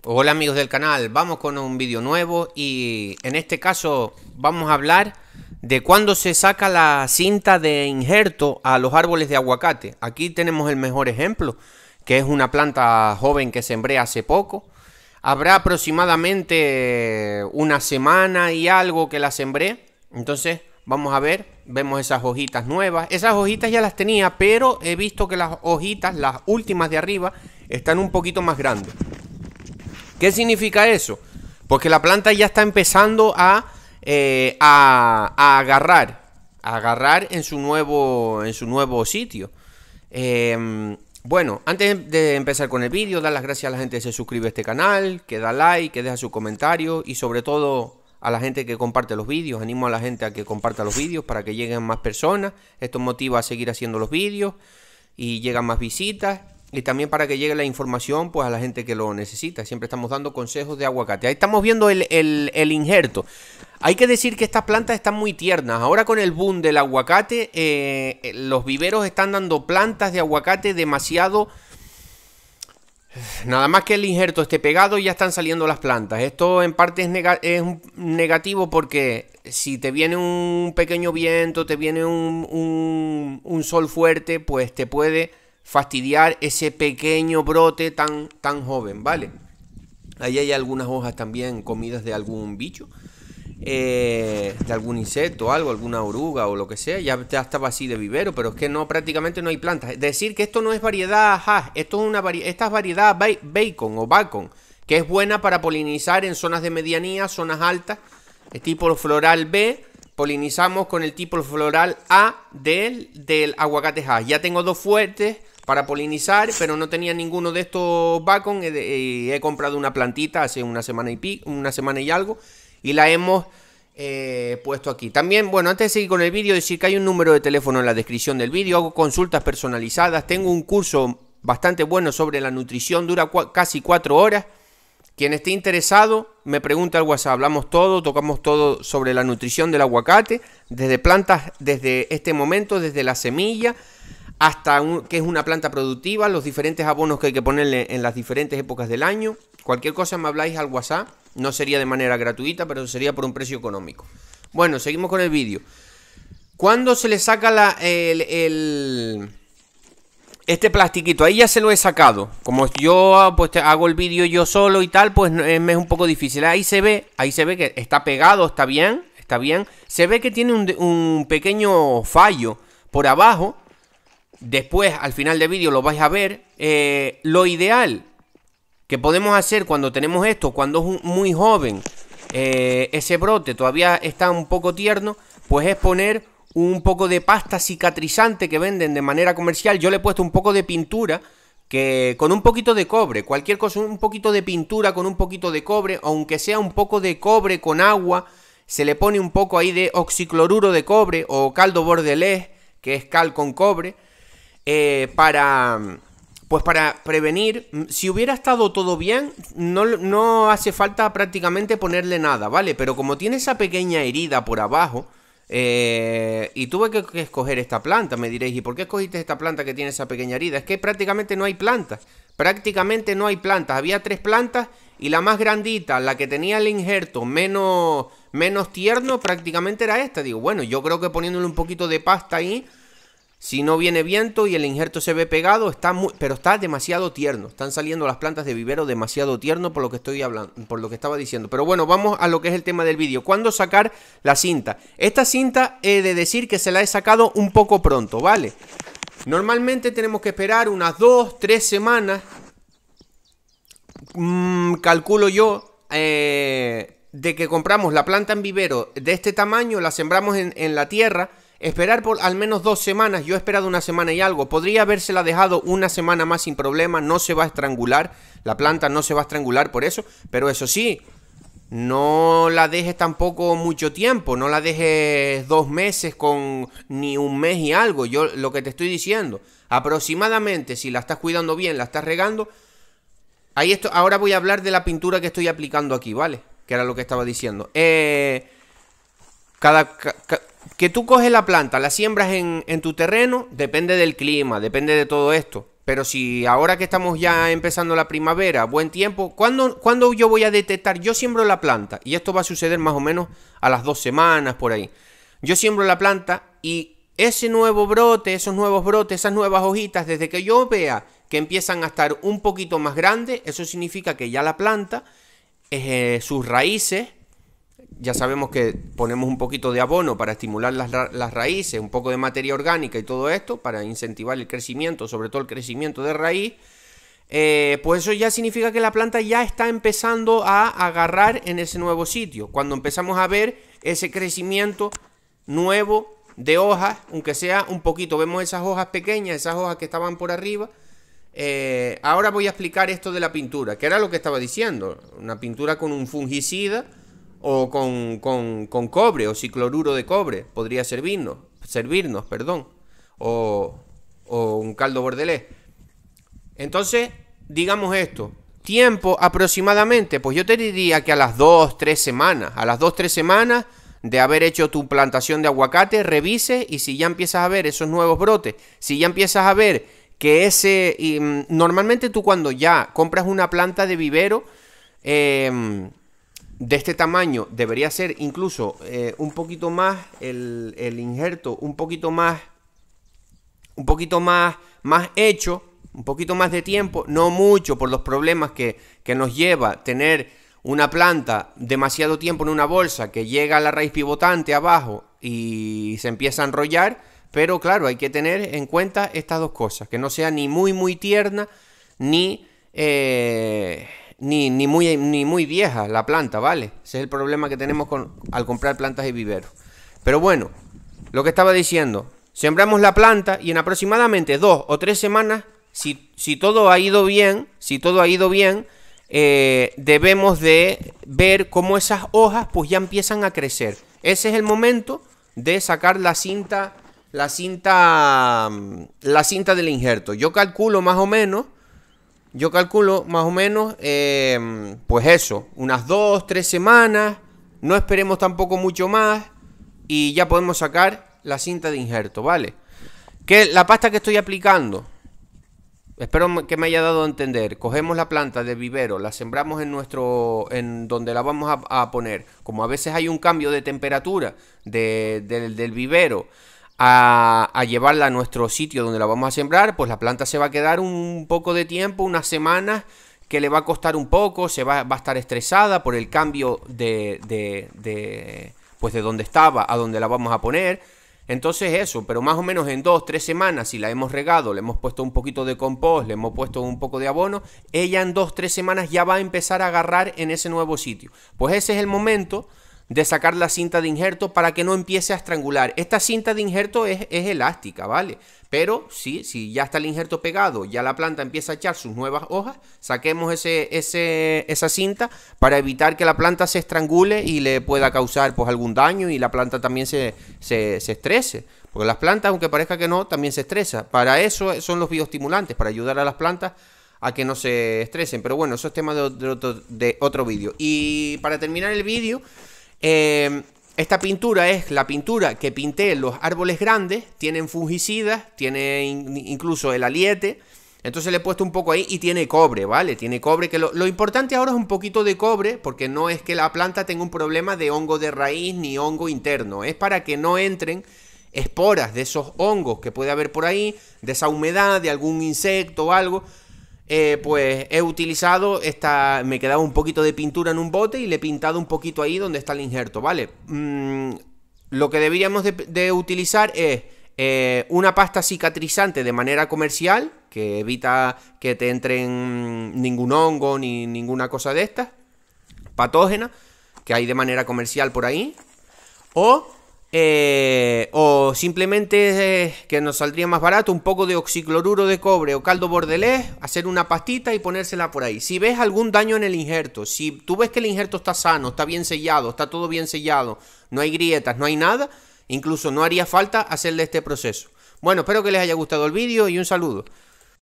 Hola amigos del canal, vamos con un vídeo nuevo y en este caso vamos a hablar de cuándo se saca la cinta de injerto a los árboles de aguacate. Aquí tenemos el mejor ejemplo, que es una planta joven que sembré hace poco. Habrá aproximadamente una semana y algo que la sembré. Entonces vamos a ver, vemos esas hojitas nuevas. Esas hojitas ya las tenía, pero he visto que las hojitas, las últimas de arriba, están un poquito más grandes. ¿Qué significa eso? Pues que la planta ya está empezando a agarrar en su nuevo sitio. Bueno, antes de empezar con el vídeo, dar las gracias a la gente que se suscribe a este canal, que da like, que deja su comentario y sobre todo a la gente que comparte los vídeos. Animo a la gente a que comparta los vídeos para que lleguen más personas. Esto motiva a seguir haciendo los vídeos y llegan más visitas. Y también para que llegue la información pues a la gente que lo necesita. Siempre estamos dando consejos de aguacate. Ahí estamos viendo el injerto. Hay que decir que estas plantas están muy tiernas. Ahora con el boom del aguacate, los viveros están dando plantas de aguacate demasiado... Nada más que el injerto esté pegado ya están saliendo las plantas. Esto en parte es negativo porque si te viene un pequeño viento, te viene un sol fuerte, pues te puede fastidiar ese pequeño brote tan joven, ¿vale? Ahí hay algunas hojas también comidas de algún bicho, de algún insecto o algo, alguna oruga o lo que sea. Ya estaba así de vivero, pero es que no, prácticamente no hay plantas. Es decir, que esto no es variedad hash, esto es esta es variedad bacon o bacon, que es buena para polinizar en zonas de medianía, zonas altas, el tipo floral B. Polinizamos con el tipo floral A del aguacate hash. Ya tengo dos fuertes para polinizar, pero no tenía ninguno de estos bacon. He comprado una plantita hace una semana y algo, y la hemos puesto aquí. También, bueno, antes de seguir con el vídeo, decir que hay un número de teléfono en la descripción del vídeo. Hago consultas personalizadas. Tengo un curso bastante bueno sobre la nutrición, dura casi 4 horas. Quien esté interesado, me pregunta al WhatsApp. Hablamos todo, tocamos todo sobre la nutrición del aguacate, desde plantas, desde este momento, desde la semilla hasta que es una planta productiva, los diferentes abonos que hay que ponerle en las diferentes épocas del año. Cualquier cosa me habláis al WhatsApp, no sería de manera gratuita, pero sería por un precio económico. Bueno, seguimos con el vídeo. ¿Cuándo se le saca este plastiquito? Ahí ya se lo he sacado. Como yo pues hago el vídeo yo solo y tal, pues me es un poco difícil. Ahí se ve que está pegado, está bien. Se ve que tiene un pequeño fallo por abajo. Después, al final del vídeo lo vais a ver. Lo ideal que podemos hacer cuando tenemos esto, cuando es muy joven, ese brote todavía está un poco tierno, pues es poner un poco de pasta cicatrizante que venden de manera comercial. Yo le he puesto un poco de pintura que con un poquito de cobre, cualquier cosa, un poquito de pintura con un poquito de cobre, aunque sea un poco de cobre con agua, se le pone un poco ahí de oxicloruro de cobre o caldo bordelés, que es cal con cobre, para prevenir. Si hubiera estado todo bien, no hace falta prácticamente ponerle nada, ¿vale? Pero como tiene esa pequeña herida por abajo, y tuve que escoger esta planta, me diréis, ¿y por qué escogiste esta planta que tiene esa pequeña herida? Es que prácticamente no hay plantas, había 3 plantas y la más grandita, la que tenía el injerto menos tierno, prácticamente era esta. Digo, bueno, yo creo que poniéndole un poquito de pasta ahí, si no viene viento y el injerto se ve pegado, pero está demasiado tierno. Están saliendo las plantas de vivero demasiado tierno por lo que estoy hablando, por lo que estaba diciendo. Pero bueno, vamos a lo que es el tema del vídeo. ¿Cuándo sacar la cinta? Esta cinta he de decir que se la he sacado un poco pronto, ¿vale? Normalmente tenemos que esperar unas 2-3 semanas. Calculo yo, de que compramos la planta en vivero de este tamaño, la sembramos en la tierra. Esperar por al menos 2 semanas, yo he esperado una semana y algo. Podría habérsela dejado una semana más sin problema, no se va a estrangular, la planta no se va a estrangular por eso. Pero eso sí, no la dejes tampoco mucho tiempo, no la dejes 2 meses ni un mes y algo. Yo lo que te estoy diciendo, aproximadamente, si la estás cuidando bien, la estás regando. Ahora voy a hablar de la pintura que estoy aplicando aquí, ¿vale? Que era lo que estaba diciendo. Que tú coges la planta, la siembras en tu terreno, depende del clima, depende de todo esto. Pero si ahora que estamos ya empezando la primavera, buen tiempo, ¿cuándo yo voy a detectar? Yo siembro la planta y esto va a suceder más o menos a las 2 semanas por ahí. Yo siembro la planta y ese nuevo brote, esos nuevos brotes, esas nuevas hojitas, desde que yo vea que empiezan a estar un poquito más grandes, eso significa que ya la planta, sus raíces, ya sabemos que ponemos un poquito de abono para estimular las raíces, un poco de materia orgánica y todo esto, para incentivar el crecimiento, sobre todo el crecimiento de raíz, pues eso ya significa que la planta ya está empezando a agarrar en ese nuevo sitio. Cuando empezamos a ver ese crecimiento nuevo de hojas, aunque sea un poquito, vemos esas hojas pequeñas, esas hojas que estaban por arriba. Ahora voy a explicar esto de la pintura, que era lo que estaba diciendo, una pintura con un fungicida o con cobre o cicloruro de cobre, podría servirnos, perdón, o un caldo bordelés. Entonces, digamos esto, tiempo aproximadamente, pues yo te diría que a las 2-3 semanas, de haber hecho tu plantación de aguacate, revise y si ya empiezas a ver esos nuevos brotes, si ya empiezas a ver que normalmente tú cuando ya compras una planta de vivero de este tamaño, debería ser incluso un poquito más el injerto, un poquito más hecho, un poquito más de tiempo, no mucho por los problemas que nos lleva tener una planta demasiado tiempo en una bolsa que llega a la raíz pivotante abajo y se empieza a enrollar, pero claro, hay que tener en cuenta estas dos cosas, que no sea ni muy tierna ni muy vieja la planta, ¿vale? Ese es el problema que tenemos al comprar plantas de vivero. Pero bueno, lo que estaba diciendo, sembramos la planta y en aproximadamente 2 o 3 semanas, si todo ha ido bien, debemos de ver cómo esas hojas pues ya empiezan a crecer. Ese es el momento de sacar la cinta del injerto. Yo calculo más o menos, pues eso, unas 2-3 semanas, no esperemos tampoco mucho más y ya podemos sacar la cinta de injerto, ¿vale? Que la pasta que estoy aplicando, espero que me haya dado a entender. Cogemos la planta de vivero, la sembramos en donde la vamos a poner. Como a veces hay un cambio de temperatura del vivero a llevarla a nuestro sitio donde la vamos a sembrar, pues la planta se va a quedar un poco de tiempo, unas semanas, que le va a costar un poco, va a estar estresada por el cambio de donde estaba a donde la vamos a poner. Entonces eso, pero más o menos en 2-3 semanas, si la hemos regado, le hemos puesto un poquito de compost, le hemos puesto un poco de abono, ella en 2-3 semanas ya va a empezar a agarrar en ese nuevo sitio. Pues ese es el momento de sacar la cinta de injerto para que no empiece a estrangular. Esta cinta de injerto es elástica, ¿vale? Pero sí, si ya está el injerto pegado, ya la planta empieza a echar sus nuevas hojas, saquemos esa cinta para evitar que la planta se estrangule y le pueda causar pues algún daño y la planta también se estrese. Porque las plantas, aunque parezca que no, también se estresa. Para eso son los bioestimulantes, para ayudar a las plantas a que no se estresen. Pero bueno, eso es tema de otro vídeo. Y para terminar el vídeo, esta pintura es la pintura que pinté en los árboles grandes. Tienen fungicidas, tiene incluso el aliete. Entonces le he puesto un poco ahí y tiene cobre, ¿vale? Tiene cobre, que lo importante ahora es un poquito de cobre, porque no es que la planta tenga un problema de hongo de raíz ni hongo interno. Es para que no entren esporas de esos hongos que puede haber por ahí, de esa humedad, de algún insecto o algo. Pues he utilizado me quedaba un poquito de pintura en un bote y le he pintado un poquito ahí donde está el injerto, ¿vale? Lo que deberíamos de utilizar es una pasta cicatrizante de manera comercial, que evita que te entren ningún hongo ni ninguna cosa de estas, patógena, que hay de manera comercial por ahí, o simplemente que nos saldría más barato un poco de oxicloruro de cobre o caldo bordelés, hacer una pastita y ponérsela por ahí. Si ves algún daño en el injerto, si tú ves que el injerto está sano, está bien sellado, está todo bien sellado, no hay grietas, no hay nada, incluso no haría falta hacerle este proceso. Bueno, espero que les haya gustado el vídeo y un saludo.